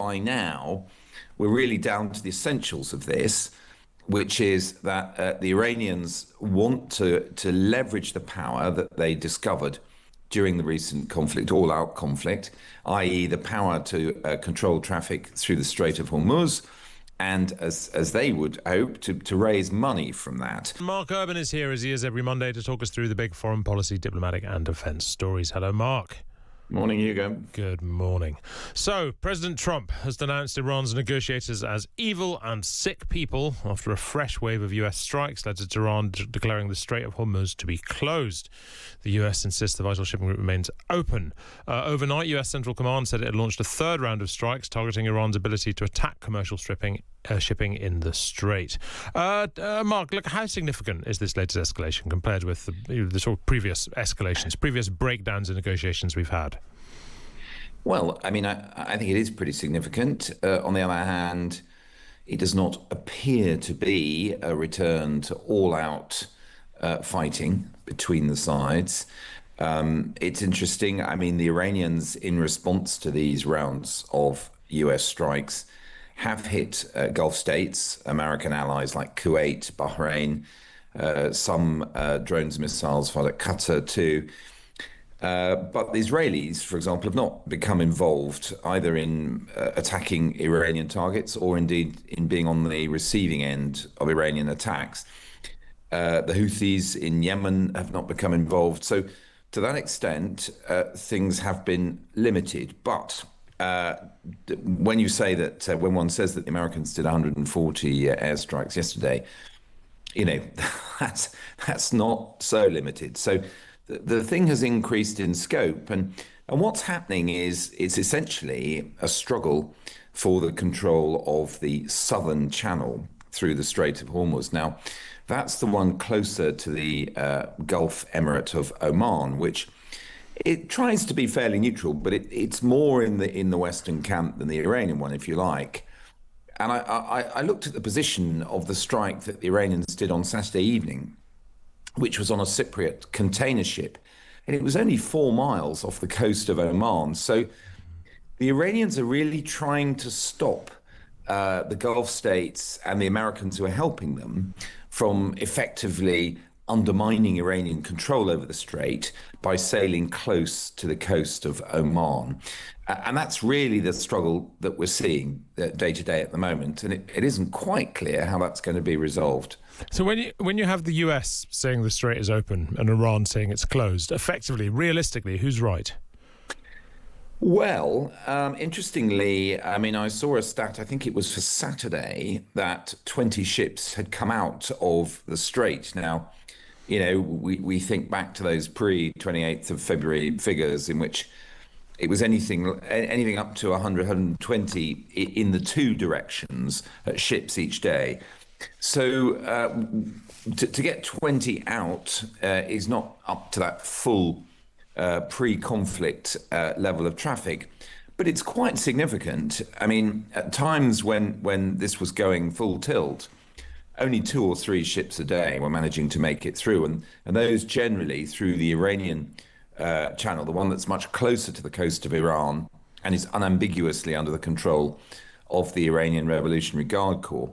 by now we're really down to the essentials of this, which is that the Iranians want to leverage the power that they discovered during the recent conflict, all-out conflict, i.e. the power to control traffic through the Strait of Hormuz, and as they would hope, to raise money from that. Mark Urban is here, as he is every Monday, to talk us through the big foreign policy, diplomatic and defence stories. Hello, Mark. Morning, Hugo. Good morning. So, President Trump has denounced Iran's negotiators as evil and sick people after a fresh wave of US strikes led to Tehran declaring the Strait of Hormuz to be closed. The US insists the vital shipping route remains open. Overnight, US Central Command said it had launched a third round of strikes targeting Iran's ability to attack commercial shipping in the Strait. Mark, look, how significant is this latest escalation compared with the sort of previous escalations, previous breakdowns in negotiations we've had? Well, I mean, I think it is pretty significant. On the other hand, it does not appear to be a return to all-out fighting between the sides. It's interesting. I mean, the Iranians, in response to these rounds of US strikes, have hit Gulf states, American allies like Kuwait, Bahrain, some drones and missiles fired at Qatar too. But the Israelis, for example, have not become involved either in attacking Iranian targets or indeed in being on the receiving end of Iranian attacks. The Houthis in Yemen have not become involved. So to that extent, things have been limited. But when you say that, when one says that the Americans did 140 airstrikes yesterday, you know, that's not so limited. So the thing has increased in scope, and what's happening is it's essentially a struggle for the control of the southern channel through the Strait of Hormuz. Now, that's the one closer to the Gulf Emirate of Oman, which it tries to be fairly neutral, but it's more in the Western camp than the Iranian one, if you like. And I looked at the position of the strike that the Iranians did on Saturday evening, which was on a Cypriot container ship, and it was only 4 miles off the coast of Oman. So the Iranians are really trying to stop the Gulf states and the Americans who are helping them from effectively undermining Iranian control over the strait by sailing close to the coast of Oman. And that's really the struggle that we're seeing day to day at the moment. And it isn't quite clear how that's going to be resolved. So when you have the US saying the strait is open and Iran saying it's closed, effectively, realistically, who's right? Well, interestingly, I mean, I saw a stat, I think it was for Saturday, that 20 ships had come out of the strait. Now, you know, we think back to those pre-28th of February figures in which it was anything up to 100, 120 in the two directions, ships each day. So to get 20 out is not up to that full pre-conflict level of traffic, but it's quite significant. I mean, at times when this was going full tilt, only 2 or 3 ships a day were managing to make it through, and those generally through the Iranian channel, the one that's much closer to the coast of Iran and is unambiguously under the control of the Iranian Revolutionary Guard Corps.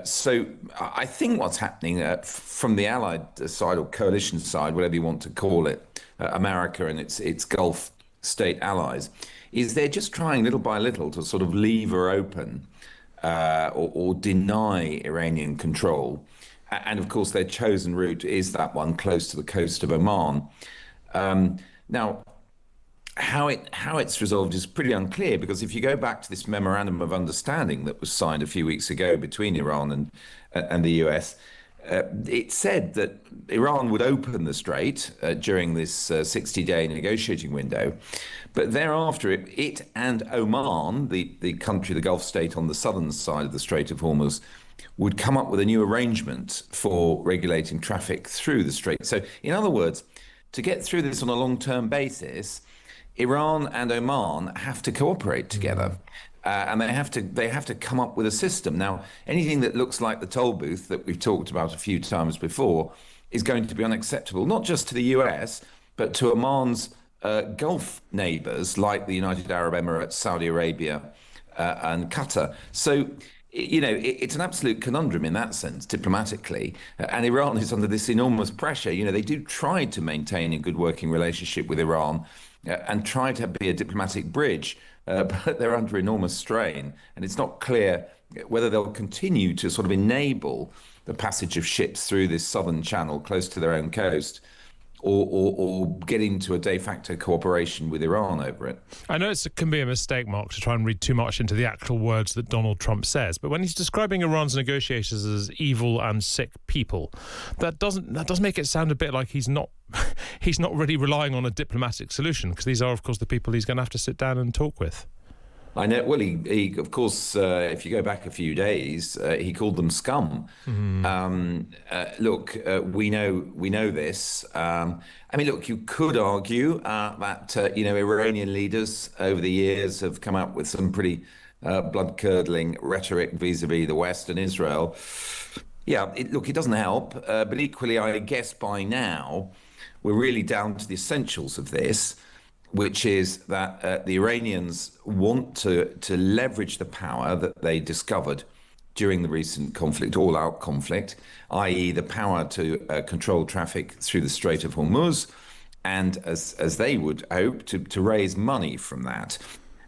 So I think what's happening from the Allied side or coalition side, whatever you want to call it, America and its Gulf state allies, is they're just trying little by little to sort of lever open or deny Iranian control. And of course, their chosen route is that one close to the coast of Oman. Now, how it's resolved is pretty unclear, because if you go back to this memorandum of understanding that was signed a few weeks ago between Iran and the US, it said that Iran would open the strait during this 60-day negotiating window, but thereafter it and Oman, the country, the Gulf state on the southern side of the Strait of Hormuz, would come up with a new arrangement for regulating traffic through the strait. So in other words, to get through this on a long-term basis, Iran and Oman have to cooperate together, and they have to come up with a system. Now, anything that looks like the toll booth that we've talked about a few times before is going to be unacceptable, not just to the US, but to Oman's Gulf neighbors like the United Arab Emirates, Saudi Arabia, and Qatar. So, it's an absolute conundrum in that sense, diplomatically. And Iran is under this enormous pressure. They do try to maintain a good working relationship with Iran and try to be a diplomatic bridge, but they're under enormous strain. And it's not clear whether they'll continue to sort of enable the passage of ships through this southern channel close to their own coast, or get into a de facto cooperation with Iran over it. I know it can be a mistake, Mark, to try and read too much into the actual words that Donald Trump says, but when he's describing Iran's negotiators as evil and sick people, that does make it sound a bit like he's not he's not really relying on a diplomatic solution, because these are, of course, the people he's going to have to sit down and talk with. I know. Well, he of course, if you go back a few days, he called them scum. Look, we know this. Look, you could argue that Iranian leaders over the years have come up with some pretty blood-curdling rhetoric vis-a-vis the West and Israel. Yeah, it doesn't help. But equally, I guess by now we're really down to the essentials of this, which is that the Iranians want to leverage the power that they discovered during the recent conflict, all-out conflict, i.e. the power to control traffic through the Strait of Hormuz, and as they would hope, to raise money from that.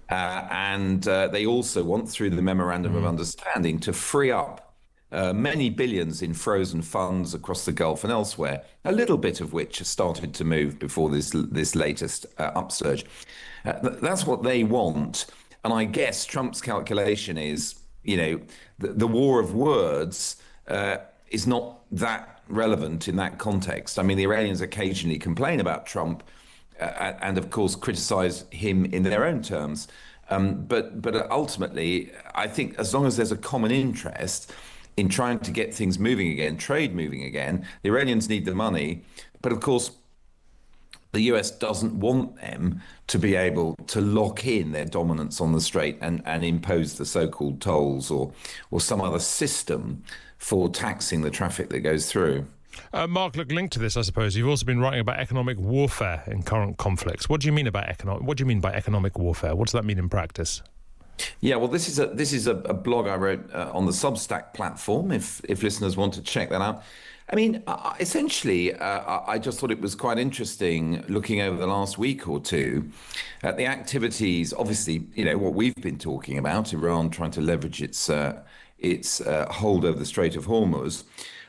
And they also want, through the Memorandum of Understanding, to free up many billions in frozen funds across the Gulf and elsewhere, a little bit of which has started to move before this latest upsurge. That's what they want. And I guess Trump's calculation is, the war of words is not that relevant in that context. I mean, the Iranians occasionally complain about Trump and, of course, criticize him in their own terms. But ultimately, I think as long as there's a common interest in trying to get things moving again, trade moving again, the Iranians need the money. But of course, the US doesn't want them to be able to lock in their dominance on the Strait and impose the so-called tolls or some other system for taxing the traffic that goes through. Mark, look, linked to this, I suppose, you've also been writing about economic warfare in current conflicts. What do you mean by economic warfare? What does that mean in practice? Yeah, well, this is a blog I wrote on the Substack platform, if listeners want to check that out. I mean, essentially, I just thought it was quite interesting looking over the last week or two at the activities, obviously, what we've been talking about, Iran trying to leverage its hold over the Strait of Hormuz.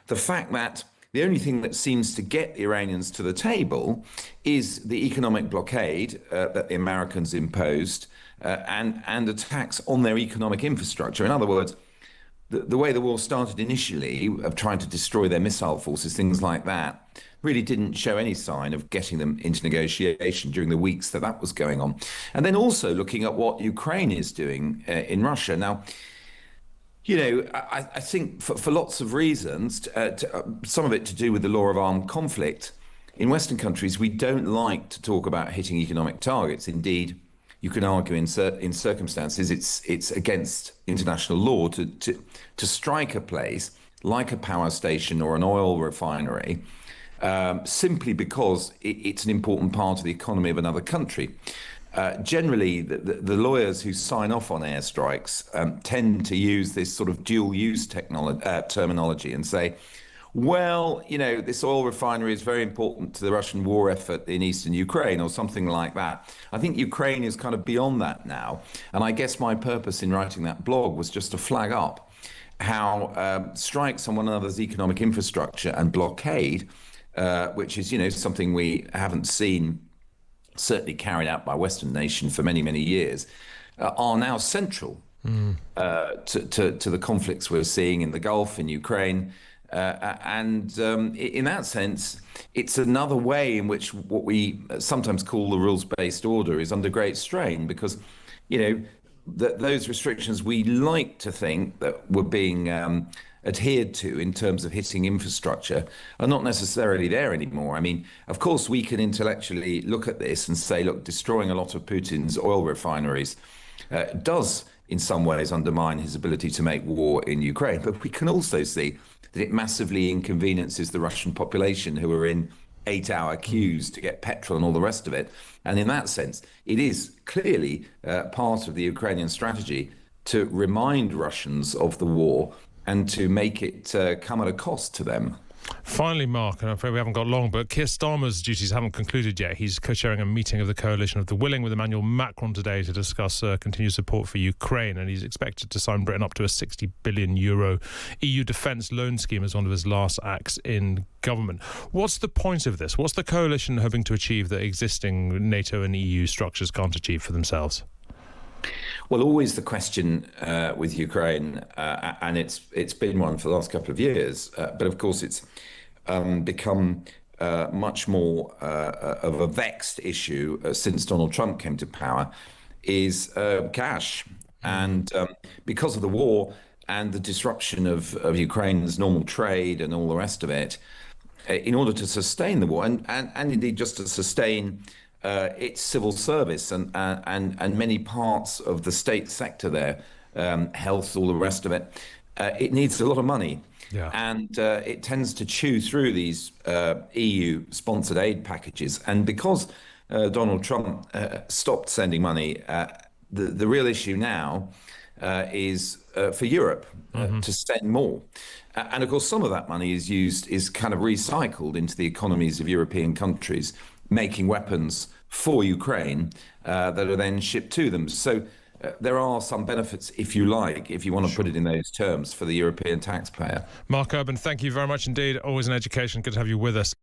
The fact that the only thing that seems to get the Iranians to the table is the economic blockade that the Americans imposed, and attacks on their economic infrastructure. In other words, the way the war started initially, of trying to destroy their missile forces, things like that, really didn't show any sign of getting them into negotiation during the weeks that was going on. And then also looking at what Ukraine is doing in Russia. Now, I think for lots of reasons, some of it to do with the law of armed conflict, in Western countries, we don't like to talk about hitting economic targets. Indeed, you can argue in circumstances it's against international law to strike a place like a power station or an oil refinery simply because it's an important part of the economy of another country. Generally, the lawyers who sign off on airstrikes tend to use this sort of dual-use terminology and say, well, this oil refinery is very important to the Russian war effort in eastern Ukraine or something like that. I think Ukraine is kind of beyond that now. And I guess my purpose in writing that blog was just to flag up how strikes on one another's economic infrastructure and blockade, which is, something we haven't seen certainly carried out by Western nations for many, many years, are now central to the conflicts we're seeing in the Gulf, in Ukraine. And in that sense, it's another way in which what we sometimes call the rules-based order is under great strain, because, those restrictions we like to think that were being adhered to in terms of hitting infrastructure are not necessarily there anymore. I mean, of course, we can intellectually look at this and say, look, destroying a lot of Putin's oil refineries does in some ways undermine his ability to make war in Ukraine. But we can also see that it massively inconveniences the Russian population, who are in 8-hour queues to get petrol and all the rest of it. And in that sense, it is clearly part of the Ukrainian strategy to remind Russians of the war and to make it come at a cost to them. Finally, Mark, and I'm afraid we haven't got long, but Keir Starmer's duties haven't concluded yet. He's co-chairing a meeting of the Coalition of the Willing with Emmanuel Macron today to discuss continued support for Ukraine, and he's expected to sign Britain up to a €60 billion EU defence loan scheme as one of his last acts in government. What's the point of this? What's the coalition hoping to achieve that existing NATO and EU structures can't achieve for themselves? Well, always the question with Ukraine, and it's been one for the last couple of years, but of course it's become much more of a vexed issue since Donald Trump came to power, is cash. And because of the war and the disruption of Ukraine's normal trade and all the rest of it, in order to sustain the war and indeed just to sustain its civil service and many parts of the state sector there, health, all the rest of it, it needs a lot of money. Yeah. And it tends to chew through these EU-sponsored aid packages. And because Donald Trump stopped sending money, the real issue now is for Europe to spend more. And of course, some of that money is kind of recycled into the economies of European countries, making weapons for Ukraine that are then shipped to them. So there are some benefits, if you like, if you want to put it in those terms, for the European taxpayer. Mark Urban, thank you very much indeed. Always an education. Good to have you with us.